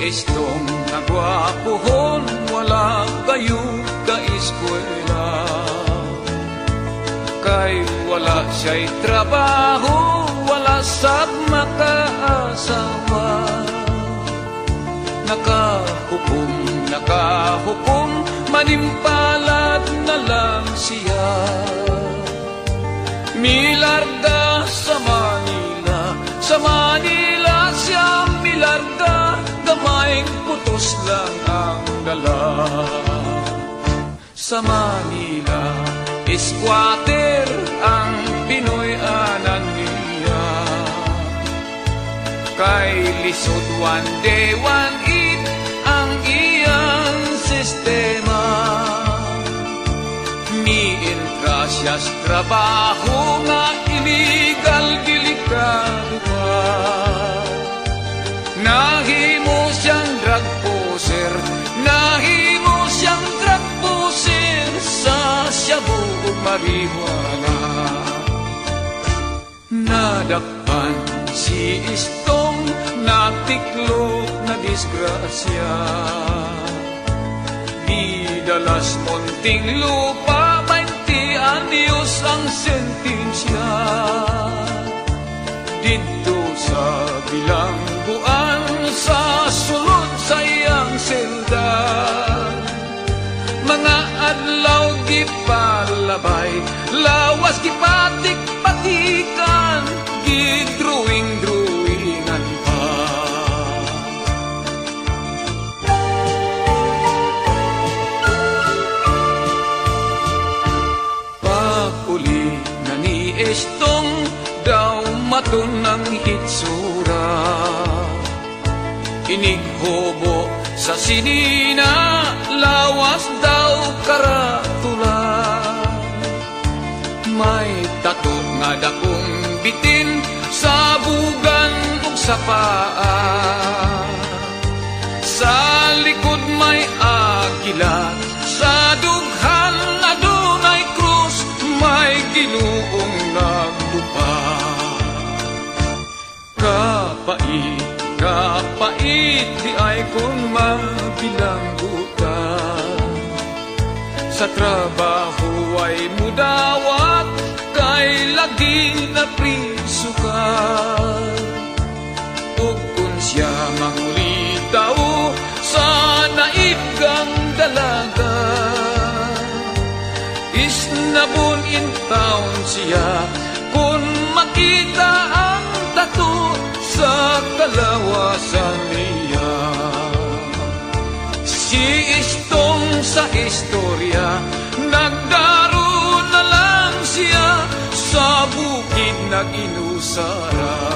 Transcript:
Estong nagwapuhon, wala kayo ka-eskwela. Kay wala siya'y trabaho, wala sa makaasawa. Nakahukom, manimpalad na lang siya. Milarga sa Manila siya milarga, gamayng putos lang ang dala. Sa Manila, squatter ang Pinoy anan niya. Kay lisod one day, one eat ang iyang sistema. Miin ka siyas trabaho nga illegal delikado pa. Nahimo siyang drug poser, nahimo siyang drug poser sa shabu ug marijuana. Nadakpan si Estong, natiklop na disgrasya. Dalas Munting Lupa, 20 anyos ang sentensya. Dito sa bilangguan, sa sulod sa iyang selda. Mga adlaw gipalabay, lawas gipatik-patikan, gidruwing-druwingan pa. Estong daw matunang hitsura, inighobo sa sinina, lawas daw karatula. May tato nga dakong bitin sa bugan ug sa paa. Sa likod may agila, sa dughan adunay krus, may Ginuong nagdupa. Kapait di ay kung mabilanggutan. Sa trabaho ay mudawat, kay lagi na priso ka. Ug kung siya mangulitaw sa naibgang dalaga, isnabon in town siya kung makita ang tato sa kalawasan niya. Si Estong sa istorya, nagdaroon na lang siya sa bukid nag-inusara.